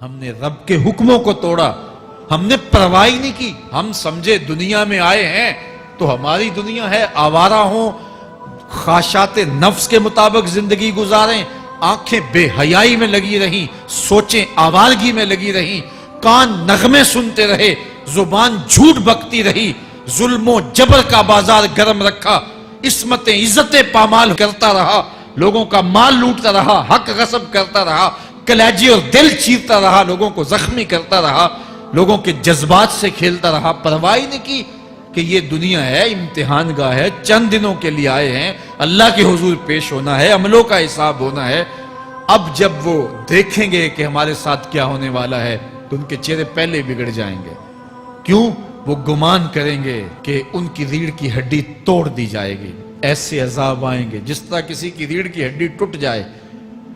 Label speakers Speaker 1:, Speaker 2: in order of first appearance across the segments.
Speaker 1: ہم نے رب کے حکموں کو توڑا، ہم نے پرواہ ہی نہیں کی۔ ہم سمجھے دنیا میں آئے ہیں تو ہماری دنیا ہے، آوارہ ہوں، خواہشات نفس کے مطابق زندگی گزاریں، آنکھیں بے حیائی میں لگی رہیں، سوچیں آوارگی میں لگی رہیں، کان نغمے سنتے رہے، زبان جھوٹ بکتی رہی، ظلم و جبر کا بازار گرم رکھا، عصمتیں عزتیں پامال کرتا رہا، لوگوں کا مال لوٹتا رہا، حق غصب کرتا رہا، کلیجے اور دل چیرتا رہا، لوگوں کو زخمی کرتا رہا، لوگوں کے جذبات سے کھیلتا رہا، پرواہ نہیں کی کہ یہ دنیا ہے، امتحان گاہ ہے، چند دنوں کے لیے آئے ہیں، اللہ کے حضور پیش ہونا ہے، عملوں کا حساب ہونا ہے۔ اب جب وہ دیکھیں گے کہ ہمارے ساتھ کیا ہونے والا ہے تو ان کے چہرے پہلے بگڑ جائیں گے۔ کیوں؟ وہ گمان کریں گے کہ ان کی ریڑھ کی ہڈی توڑ دی جائے گی، ایسے عذاب آئیں گے جس طرح کسی کی ریڑھ کی ہڈی ٹوٹ جائے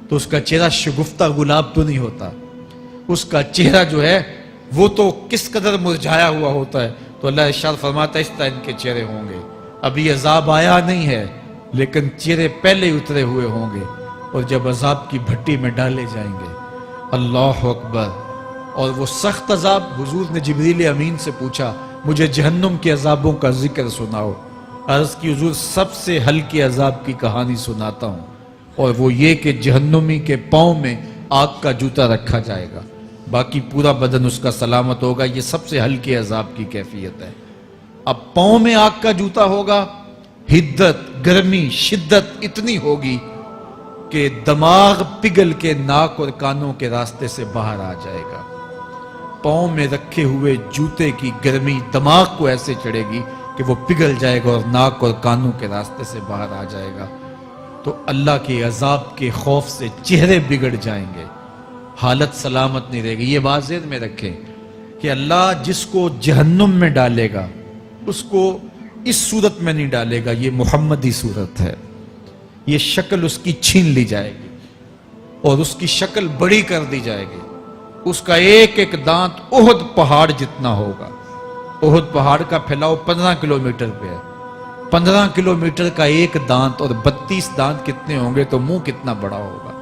Speaker 1: تو اس کا چہرہ شگفتہ گلاب تو نہیں ہوتا، اس کا چہرہ جو ہے وہ تو کس قدر مرجھایا ہوا ہوتا ہے۔ تو اللہ ارشاد فرماتا ہے اس طرح ان کے چہرے ہوں گے۔ ابھی عذاب آیا نہیں ہے لیکن چہرے پہلے اترے ہوئے ہوں گے، اور جب عذاب کی بھٹی میں ڈالے جائیں گے، اللہ اکبر، اور وہ سخت عذاب، حضور نے جبریل امین سے پوچھا مجھے جہنم کے عذابوں کا ذکر سناؤ۔ عرض کی حضور سب سے ہلکے عذاب کی کہانی سناتا ہوں، اور وہ یہ کہ جہنمی کے پاؤں میں آگ کا جوتا رکھا جائے گا، باقی پورا بدن اس کا سلامت ہوگا۔ یہ سب سے ہلکے عذاب کی کیفیت ہے۔ اب پاؤں میں آگ کا جوتا ہوگا، حدت، گرمی، شدت اتنی ہوگی کہ دماغ پگھل کے ناک اور کانوں کے راستے سے باہر آ جائے گا۔ پاؤں میں رکھے ہوئے جوتے کی گرمی دماغ کو ایسے چڑھے گی کہ وہ پگھل جائے گا اور ناک اور کانوں کے راستے سے باہر آ جائے گا۔ تو اللہ کے عذاب کے خوف سے چہرے بگڑ جائیں گے، حالت سلامت نہیں رہے گی۔ یہ بات ذہن میں رکھیں کہ اللہ جس کو جہنم میں ڈالے گا اس کو اس صورت میں نہیں ڈالے گا، یہ محمدی صورت ہے، یہ شکل اس کی چھین لی جائے گی اور اس کی شکل بڑی کر دی جائے گی۔ اس کا ایک ایک دانت احد پہاڑ جتنا ہوگا۔ احد پہاڑ کا پھیلاؤ 15 کلومیٹر پہ ہے، 15 کلومیٹر کا ایک دانت اور 32 دانت کتنے ہوں گے تو منہ کتنا بڑا ہوگا۔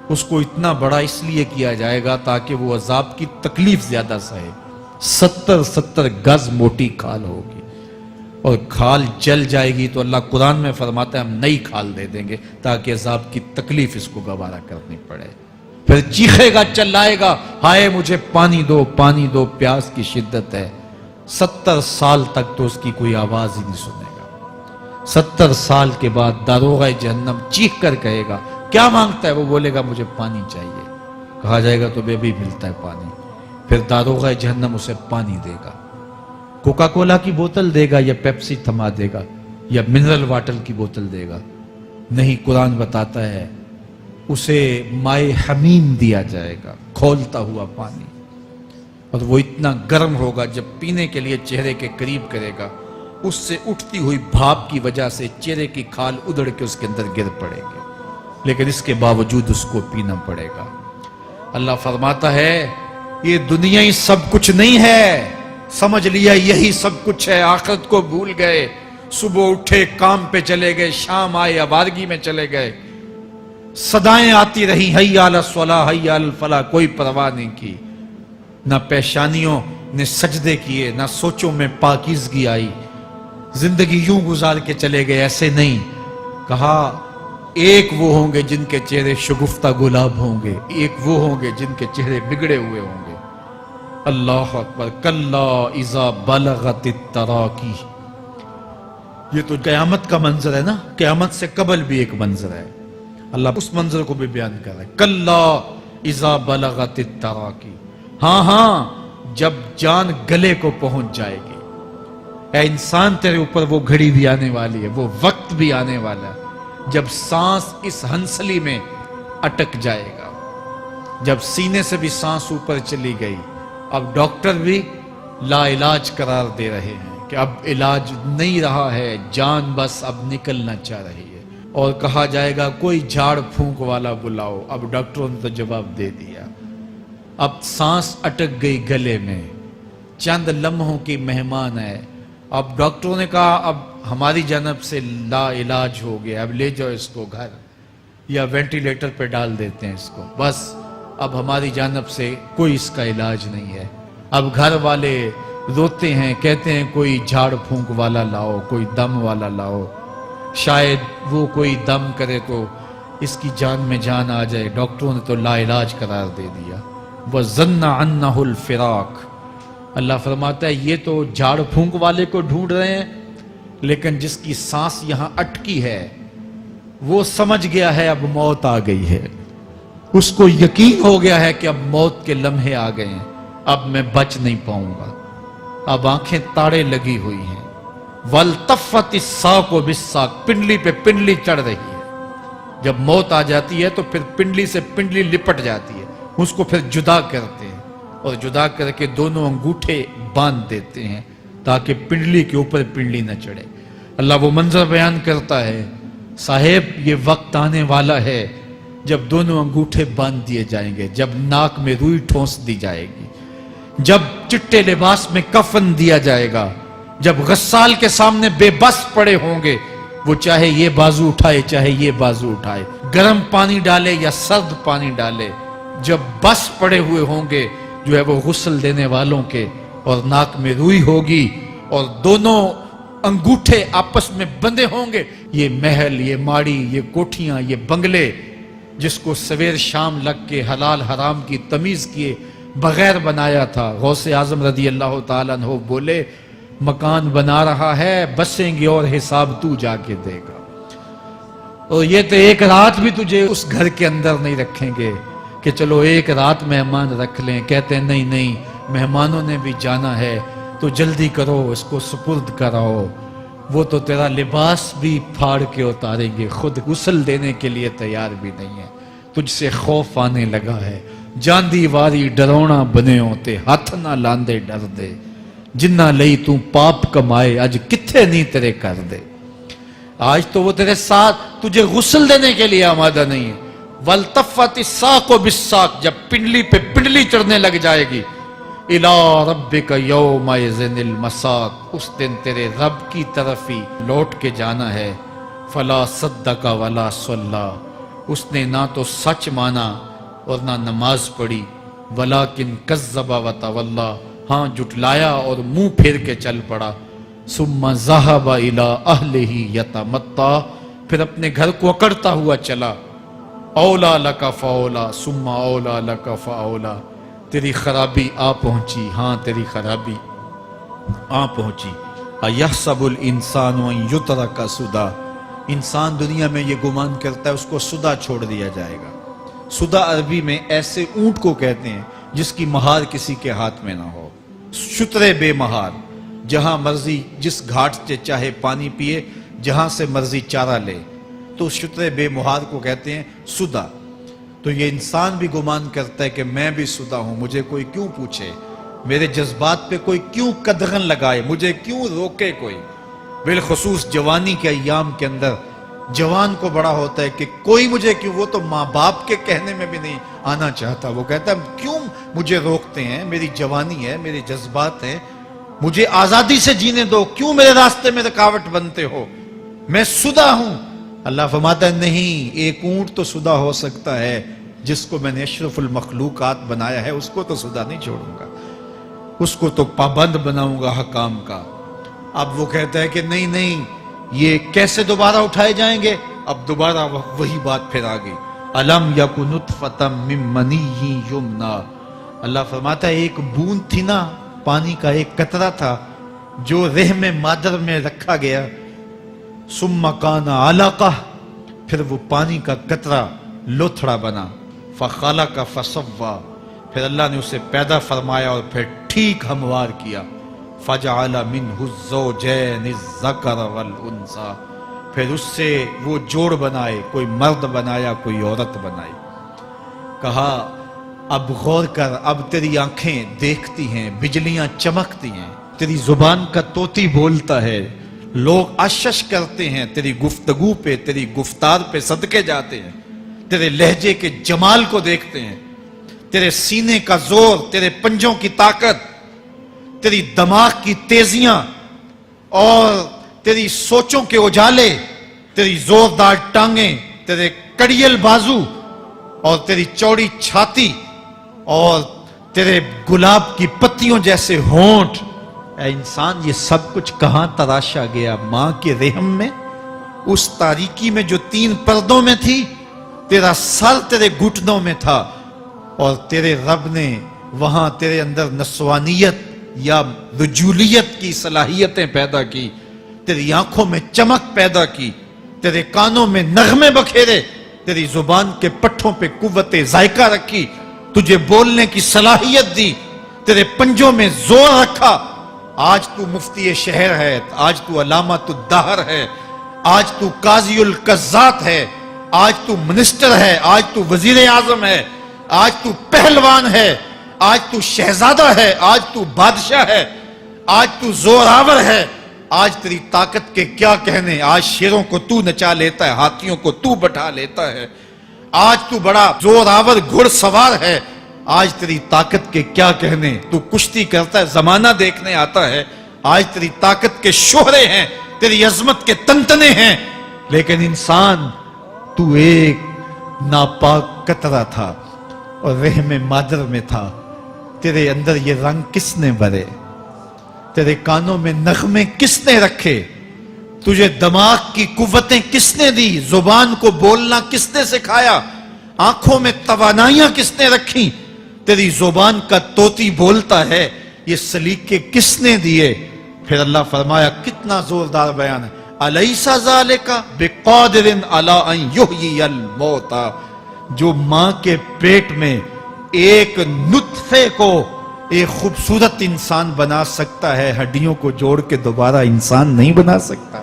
Speaker 1: اس کو اتنا بڑا اس لیے کیا جائے گا تاکہ وہ عذاب کی تکلیف زیادہ سہے۔ 70 گز موٹی کھال ہوگی اور کھال جل جائے گی تو اللہ قرآن میں فرماتا ہے ہم نئی کھال دے دیں گے تاکہ عذاب کی تکلیف اس کو گوارا کرنی پڑے۔ پھر چیخے گا، چلائے گا، ہائے مجھے پانی دو، پانی دو، پیاس کی شدت ہے۔ 70 سال تک تو اس کی کوئی آواز ہی نہیں سنے گا۔ 70 سال کے بعد داروغہ جہنم چیخ کر کہے گا کیا مانگتا ہے؟ وہ بولے گا مجھے پانی چاہیے۔ کہا جائے گا تو بے بھی ملتا ہے پانی۔ پھر داروغہ جہنم اسے پانی دے گا، کوکا کولا کی بوتل دے گا یا پیپسی تھما دے گا یا منرل واٹر کی بوتل دے گا؟ نہیں، قرآن بتاتا ہے اسے مائے حمیم دیا جائے گا، کھولتا ہوا پانی، اور وہ اتنا گرم ہوگا جب پینے کے لیے چہرے کے قریب کرے گا اس سے اٹھتی ہوئی بھاپ کی وجہ سے چہرے کی کھال ادھڑ کے اس کے اندر گر پڑے گی، لیکن اس کے باوجود اس کو پینا پڑے گا۔ اللہ فرماتا ہے یہ دنیا ہی سب کچھ نہیں ہے، سمجھ لیا یہی سب کچھ ہے، آخرت کو بھول گئے، صبح اٹھے کام پہ چلے گئے، شام آئے آوارگی میں چلے گئے، صدائیں آتی رہی حی علی الصلاح حی علی الفلاح، کوئی پرواہ نہیں کی، نہ پیشانیوں نے سجدے کیے، نہ سوچوں میں پاکیزگی آئی، زندگی یوں گزار کے چلے گئے۔ ایسے نہیں، کہا ایک وہ ہوں گے جن کے چہرے شگفتہ گلاب ہوں گے، ایک وہ ہوں گے جن کے چہرے بگڑے ہوئے ہوں گے۔ اللہ اکبر، کلا اذا بلغت التراقی، یہ تو قیامت کا منظر ہے نا، قیامت سے قبل بھی ایک منظر ہے، اللہ اس منظر کو بھی بیان کر رہا ہے۔ کلا اذا بلغت التراقی، ہاں جب جان گلے کو پہنچ جائے گی۔ اے انسان تیرے اوپر وہ گھڑی بھی آنے والی ہے، وہ وقت بھی آنے والا ہے جب سانس اس ہنسلی میں اٹک جائے گا، جب سینے سے بھی سانس اوپر چلی گئی، اب ڈاکٹر بھی لا علاج قرار دے رہے ہیں کہ اب علاج نہیں رہا ہے، جان بس اب نکلنا چاہ رہی ہے، اور کہا جائے گا کوئی جھاڑ پھونک والا بلاؤ۔ اب ڈاکٹروں نے تو جواب دے دیا، اب سانس اٹک گئی گلے میں، چند لمحوں کی مہمان ہے۔ اب ڈاکٹروں نے کہا اب ہماری جانب سے لا علاج ہو گیا، اب لے جاؤ اس کو گھر، یا وینٹیلیٹر پہ ڈال دیتے ہیں اس کو، بس اب ہماری جانب سے کوئی اس کا علاج نہیں ہے. اب گھر والے روتے ہیں, کہتے ہیں کوئی جھاڑ پھونک والا لاؤ, کوئی دم والا لاؤ, شاید وہ کوئی دم کرے تو اس کی جان میں جان آ جائے. ڈاکٹروں نے تو لا علاج قرار دے دیا. وَظَنَّ عَنَّهُ الْفِرَاقُ. اللہ فرماتا ہے یہ تو جھاڑ پھونک والے کو ڈھونڈ رہے ہیں, لیکن جس کی سانس یہاں اٹکی ہے وہ سمجھ گیا ہے اب موت آ گئی ہے. اس کو یقین ہو گیا ہے کہ اب موت کے لمحے آ گئے ہیں, اب میں بچ نہیں پاؤں گا. اب آنکھیں تاڑے لگی ہوئی ہیں. وَالْتَفَّتِ السَّاقُ بِالسَّاقِ. پنڈلی پہ پنڈلی چڑھ رہی ہے. جب موت آ جاتی ہے تو پھر پنڈلی سے پنڈلی لپٹ جاتی ہے, اس کو پھر جدا کرتے ہیں اور جدا کر کے دونوں انگوٹھے باندھ دیتے ہیں تاکہ پنڈلی کے اوپر پنڈلی نہ چڑھے. اللہ وہ منظر بیان کرتا ہے, صاحب یہ وقت آنے والا ہے جب دونوں انگوٹھے باندھ دیے جائیں گے, جب ناک میں روئی ٹھونس دی جائے گی, جب چٹے لباس میں کفن دیا جائے گا, جب غسال کے سامنے بے بس پڑے ہوں گے, وہ چاہے یہ بازو اٹھائے چاہے یہ بازو اٹھائے, گرم پانی ڈالے یا سرد پانی ڈالے, جب بس پڑے ہوئے ہوں گے جو ہے وہ غسل دینے والوں کے, اور ناک میں روئی ہوگی اور دونوں انگوٹھے آپس میں بندھے ہوں گے. یہ محل, یہ ماڑی, یہ کوٹھیاں, یہ بنگلے جس کو سویر شام لگ کے حلال حرام کی تمیز کیے بغیر بنایا تھا, غوث اعظم رضی اللہ تعالیٰ عنہ بولے مکان بنا رہا ہے, بسیں گے اور حساب تو جا کے دے گا. اور یہ تو ایک رات بھی تجھے اس گھر کے اندر نہیں رکھیں گے کہ چلو ایک رات مہمان رکھ لیں. کہتے ہیں نہیں نہیں, مہمانوں نے بھی جانا ہے تو جلدی کرو, اس کو سپرد کراؤ. وہ تو تیرا لباس بھی پھاڑ کے اتاریں گے, خود غسل دینے کے لیے تیار بھی نہیں ہے. تجھ سے خوف آنے لگا ہے, جاندی واری ڈرونا بنے ہوتے, ہاتھ نہ لاندے ڈر دے, جنہ لئی تو پاپ کمائے اج کتھے نہیں تیرے کر دے. آج تو وہ تیرے ساتھ تجھے غسل دینے کے لیے آمادہ نہیں ہے. وَالْتَفَّتِ السَّاقُ بِالسَّاقِ. جب پنڈلی پہ پنڈلی چڑھنے لگ جائے گی, إِلَىٰ رَبِّكَ يَوْمَئِذٍ الْمَسَاقُ. اس دن تیرے رب کی طرف ہی لوٹ کے جانا ہے. فَلَا صَدَّقَ وَلَا صَلَّىٰ. اس نے نہ تو سچ مانا اور نہ نماز پڑھی. وَلَٰكِنْ كَذَّبَ وَتَوَلَّىٰ. ہاں جھٹلایا اور منہ پھیر کے چل پڑا. ثُمَّ ذَهَبَ إِلَىٰ أَهْلِهِ يَتَمَطَّىٰ. پھر اپنے گھر کو اکڑتا ہوا چلا. اولا لک فاولا ثم اولا لک فاولا. تیری خرابی آ پہنچی, ہاں تیری خرابی آ پہنچی. ایحسب الانسان ان یترک سدی. انسان دنیا میں یہ گمان کرتا ہے اس کو سدا چھوڑ دیا جائے گا. سدا عربی میں ایسے اونٹ کو کہتے ہیں جس کی مہار کسی کے ہاتھ میں نہ ہو. شترے بے مہار, جہاں مرضی جس گھاٹ سے چاہے پانی پیے, جہاں سے مرضی چارہ لے, تو شترے بے مہار کو کہتے ہیں سدا. تو یہ انسان بھی گمان کرتا ہے کہ میں بھی سدا ہوں, مجھے کوئی کیوں پوچھے, میرے جذبات پہ کوئی کیوں قدغن لگائے, مجھے کیوں روکے کوئی. بالخصوص جوانی کے ایام کے اندر جوان کو بڑا ہوتا ہے کہ کوئی مجھے کیوں, وہ تو ماں باپ کے کہنے میں بھی نہیں آنا چاہتا. وہ کہتا ہے کیوں مجھے روکتے ہیں, میری جوانی ہے, میرے جذبات ہیں, مجھے آزادی سے جینے دو, کیوں میرے راستے میں رکاوٹ بنتے ہو, میں سدا ہوں. اللہ فرماتا ہے نہیں, ایک اونٹ تو سدا ہو سکتا ہے, جس کو میں نے اشرف المخلوقات بنایا ہے اس کو تو سدا نہیں چھوڑوں گا, اس کو تو پابند بناؤں گا حکام کا. اب وہ کہتا ہے کہ نہیں نہیں, یہ کیسے دوبارہ اٹھائے جائیں گے. اب دوبارہ وہی بات پھر آ گئی. الم یکن نطفۃ من منی یمنی. اللہ فرماتا ہے ایک بوند تھی نا, پانی کا ایک قطرہ تھا جو رحم مادر میں رکھا گیا. ثم کان علقہ, پھر وہ پانی کا قطرہ لوتھڑا بنا. فخلق فسوی, پھر اللہ نے اسے پیدا فرمایا اور پھر ٹھیک ہموار کیا. فجعل منہ الزوجین الذکر والانثی, پھر اس سے وہ جوڑ بنائے, کوئی مرد بنایا کوئی عورت بنائی. کہا اب غور کر, اب تیری آنکھیں دیکھتی ہیں, بجلیاں چمکتی ہیں, تیری زبان کا طوطی بولتا ہے, لوگ اشش کرتے ہیں تیری گفتگو پہ, تیری گفتار پہ صدقے جاتے ہیں, تیرے لہجے کے جمال کو دیکھتے ہیں, تیرے سینے کا زور, تیرے پنجوں کی طاقت, تیری دماغ کی تیزیاں اور تیری سوچوں کے اجالے, تیری زوردار ٹانگیں, تیرے کڑیل بازو اور تیری چوڑی چھاتی, اور تیرے گلاب کی پتیوں جیسے ہونٹ، اے انسان یہ سب کچھ کہاں تراشا گیا؟ ماں کے رحم میں، اس تاریکی میں جو 3 پردوں میں تھی، تیرا سر تیرے گھٹنوں میں تھا، اور تیرے رب نے وہاں تیرے اندر نسوانیت یا رجولیت کی صلاحیتیں پیدا کی، تیری آنکھوں میں چمک پیدا کی، تیرے کانوں میں نغمے بکھیرے، تیری زبان کے پٹھوں پہ قوت ذائقہ رکھی، تجھے بولنے کی صلاحیت دی، تیرے پنجوں میں زور رکھا۔ آج تو مفتی شہر ہے، آج تو علامۃ الدہر ہے، آج تو قاضی القضات ہے، آج تو منسٹر ہے، آج تو وزیر اعظم ہے، آج تو پہلوان ہے، آج تو شہزادہ ہے، آج تو بادشاہ ہے، آج تو زوراور ہے، آج تیری طاقت کے کیا کہنے؟ آج شیروں کو تو نچا لیتا ہے، ہاتھیوں کو تو بٹھا لیتا ہے، آج تو بڑا زوراور گھڑ سوار ہے، آج تیری طاقت کے کیا کہنے؟ تو کشتی کرتا ہے، زمانہ دیکھنے آتا ہے، آج تیری طاقت کے شوہرے ہیں، تیری عظمت کے تنتنے ہیں، لیکن انسان تو ایک ناپاک قطرہ تھا اور رحم مادر میں تھا۔ تیرے اندر یہ رنگ کس نے بھرے؟ تیرے کانوں میں نغمے کس نے رکھے؟ تجھے دماغ کی قوتیں کس نے دی؟ زبان کو بولنا کس نے سکھایا؟ آنکھوں میں توانائیاں کس نے رکھی؟ تیری زبان کا طوطی بولتا ہے، یہ سلیقے کس نے دیے؟ پھر اللہ فرمایا، کتنا زوردار بیان ہے، الیس ذالک بقادر علی ان یحیی الموتى، جو ماں کے پیٹ میں ایک نطفے کو ایک خوبصورت انسان بنا سکتا ہے، ہڈیوں کو جوڑ کے دوبارہ انسان نہیں بنا سکتا؟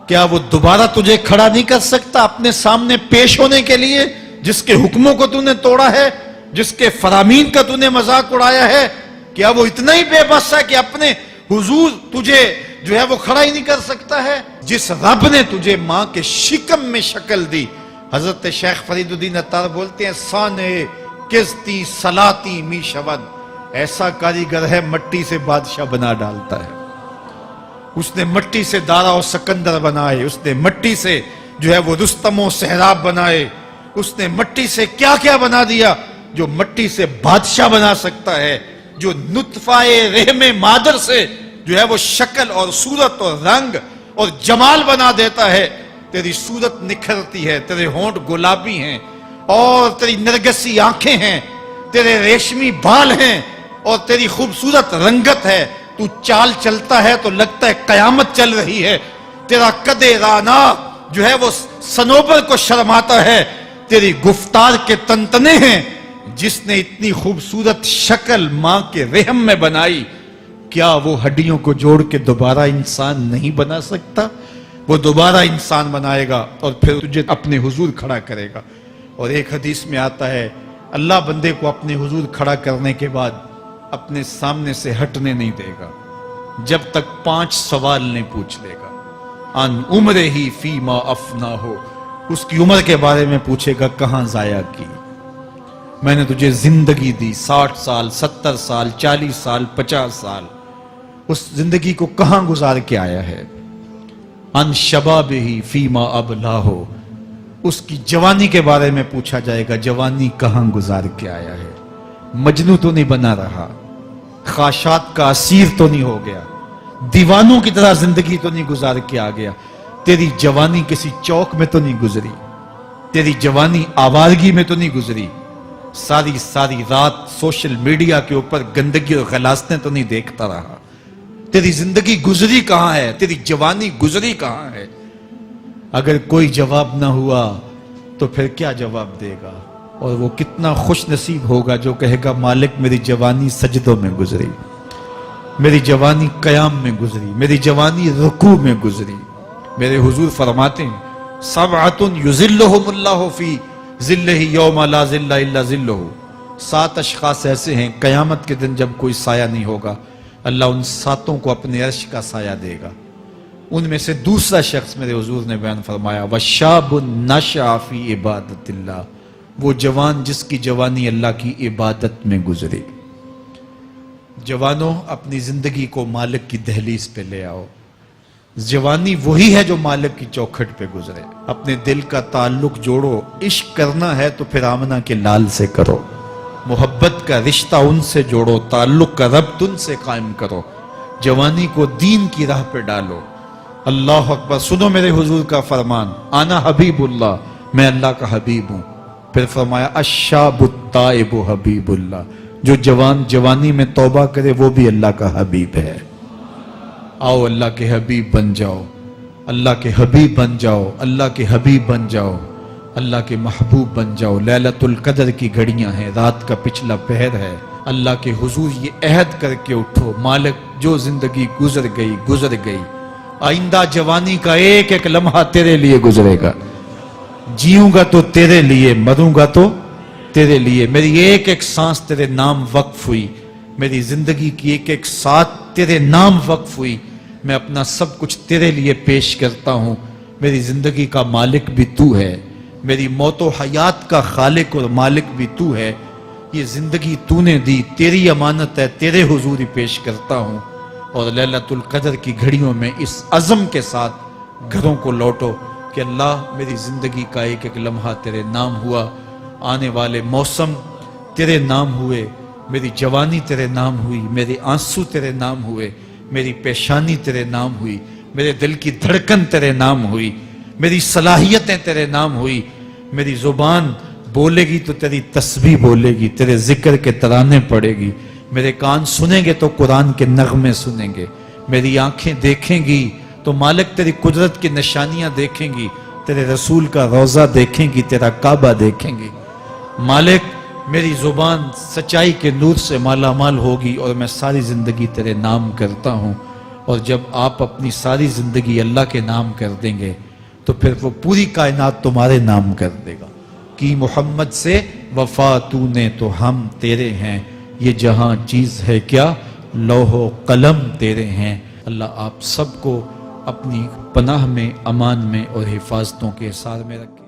Speaker 1: کیا وہ دوبارہ تجھے کھڑا نہیں کر سکتا اپنے سامنے پیش ہونے کے لیے، جس کے حکموں کو تو نے توڑا ہے، جس کے فرامین کا تو نے مذاق اڑایا ہے؟ کیا وہ اتنا ہی بے بس ہے کہ اپنے حضور تجھے جو ہے وہ کھڑا ہی نہیں کر سکتا ہے؟ جس رب نے تجھے ماں کے شکم میں شکل دی، حضرت شیخ فرید الدین عطار بولتے ہیں، سانے کستی سلاتی می شود، ایسا کاریگر ہے مٹی سے بادشاہ بنا ڈالتا ہے۔ اس نے مٹی سے دارا و سکندر بنائے، اس نے مٹی سے جو ہے وہ رستم و سہراب بنائے، اس نے مٹی سے کیا کیا بنا دیا، جو مٹی سے بادشاہ بنا سکتا ہے، جو نطفہ رحم مادر سے جو ہے وہ شکل اور صورت اور رنگ اور جمال بنا دیتا ہے۔ تیری صورت نکھرتی ہے، تیرے ہونٹ گلابی ہیں، اور تیری نرگسی آنکھیں ہیں، تیرے ریشمی بال ہیں، اور تیری خوبصورت رنگت ہے، تو چال چلتا ہے تو لگتا ہے قیامت چل رہی ہے، تیرا قد رانا جو ہے وہ صنوبر کو شرماتا ہے، تیری گفتار کے تنتنے ہیں۔ جس نے اتنی خوبصورت شکل ماں کے رحم میں بنائی، کیا وہ ہڈیوں کو جوڑ کے دوبارہ انسان نہیں بنا سکتا؟ وہ دوبارہ انسان بنائے گا اور پھر تجھے اپنے حضور کھڑا کرے گا۔ اور ایک حدیث میں آتا ہے، اللہ بندے کو اپنے حضور کھڑا کرنے کے بعد اپنے سامنے سے ہٹنے نہیں دے گا جب تک 5 سوال نہیں پوچھ لے گا۔ ان عمرہ ہی فیما افنا ہو، اس کی عمر کے بارے میں پوچھے گا، کہاں ضائع کی؟ میں نے تجھے زندگی دی، 60 سال 70 سال 40 سال 50 سال، اس زندگی کو کہاں گزار کے آیا ہے؟ ان شبابہ فیما ابلا ہو، اس کی جوانی کے بارے میں پوچھا جائے گا، جوانی کہاں گزار کے آیا ہے؟ مجنوں تو نہیں بنا رہا، خواہشات کا اسیر تو نہیں ہو گیا، دیوانوں کی طرح زندگی تو نہیں گزار کے آ گیا؟ تیری جوانی کسی چوک میں تو نہیں گزری، تیری جوانی آوارگی میں تو نہیں گزری، ساری رات سوشل میڈیا کے اوپر گندگی اور غلاظتیں تو نہیں دیکھتا رہا؟ تیری زندگی گزری کہاں ہے؟ تیری جوانی گزری کہاں ہے؟ اگر کوئی جواب نہ ہوا تو پھر کیا جواب دے گا؟ اور وہ کتنا خوش نصیب ہوگا جو کہے گا، مالک میری جوانی سجدوں میں گزری، میری جوانی قیام میں گزری، میری جوانی رکوع میں گزری۔ میرے حضور فرماتے ہیں، سبعۃ یظلھم اللہ فی ظلہ یوم لا ظل الا ظلہ، 7 اشخاص ایسے ہیں قیامت کے دن جب کوئی سایہ نہیں ہوگا، اللہ ان 7 کو اپنے عرش کا سایہ دے گا۔ ان میں سے دوسرا شخص میرے حضور نے بیان فرمایا، وَشَابٌ نَشَأَ فِي عِبَادَةِ اللَّهِ، وہ جوان جس کی جوانی اللہ کی عبادت میں گزرے۔ جوانوں، اپنی زندگی کو مالک کی دہلیز پہ لے آؤ۔ جوانی وہی ہے جو مالک کی چوکھٹ پہ گزرے۔ اپنے دل کا تعلق جوڑو، عشق کرنا ہے تو پھر آمنہ کے لال سے کرو۔ محبت کا رشتہ ان سے جوڑو، تعلق کا ربط ان سے قائم کرو، جوانی کو دین کی راہ پہ ڈالو۔ اللہ اکبر۔ سنو میرے حضور کا فرمان، آنا حبیب اللہ، میں اللہ کا حبیب ہوں۔ پھر فرمایا الشاب التائب حبیب اللہ، جو جوان جوانی میں توبہ کرے وہ بھی اللہ کا حبیب ہے۔ آؤ اللہ کے حبیب بن جاؤ، اللہ کے حبیب بن جاؤ، اللہ کے حبیب بن جاؤ، اللہ کے محبوب بن جاؤ۔ لیلۃ القدر کی گھڑیاں ہیں، رات کا پچھلا پہر ہے، اللہ کے حضور یہ عہد کر کے اٹھو، مالک جو زندگی گزر گئی، آئندہ جوانی کا ایک ایک لمحہ تیرے لیے گزرے گا، جیوں گا تو تیرے لیے، مروں گا تو تیرے لیے، میری ایک ایک سانس تیرے نام وقف ہوئی، میری زندگی کی ایک ایک ساتھ تیرے نام وقف ہوئی، میں اپنا سب کچھ تیرے لیے پیش کرتا ہوں۔ میری زندگی کا مالک بھی تو ہے، میری موت و حیات کا خالق اور مالک بھی تو ہے، یہ زندگی تو نے دی، تیری امانت ہے، تیرے حضور ہی پیش کرتا ہوں۔ اور لیلۃ القدر کی گھڑیوں میں اس عزم کے ساتھ گھروں کو لوٹو کہ اللہ میری زندگی کا ایک ایک لمحہ تیرے نام ہوا، آنے والے موسم تیرے نام ہوئے، میری جوانی تیرے نام ہوئی، میرے آنسو تیرے نام ہوئے، میری پیشانی تیرے نام ہوئی، میرے دل کی دھڑکن تیرے نام ہوئی، میری صلاحیتیں تیرے نام ہوئی، میری زبان بولے گی تو تیری تسبیح بولے گی، تیرے ذکر کے ترانے پڑے گی، میرے کان سنیں گے تو قرآن کے نغمے سنیں گے، میری آنکھیں دیکھیں گی تو مالک تیری قدرت کی نشانیاں دیکھیں گی، تیرے رسول کا روضہ دیکھیں گی، تیرا کعبہ دیکھیں گی۔ مالک میری زبان سچائی کے نور سے مالا مال ہوگی اور میں ساری زندگی تیرے نام کرتا ہوں۔ اور جب آپ اپنی ساری زندگی اللہ کے نام کر دیں گے تو پھر وہ پوری کائنات تمہارے نام کر دے گا۔ کی محمد سے وفا تو نے تو ہم تیرے ہیں، یہ جہاں چیز ہے کیا لوح و قلم تیرے ہیں۔ اللہ آپ سب کو اپنی پناہ میں، امان میں اور حفاظتوں کے حصار میں رکھے۔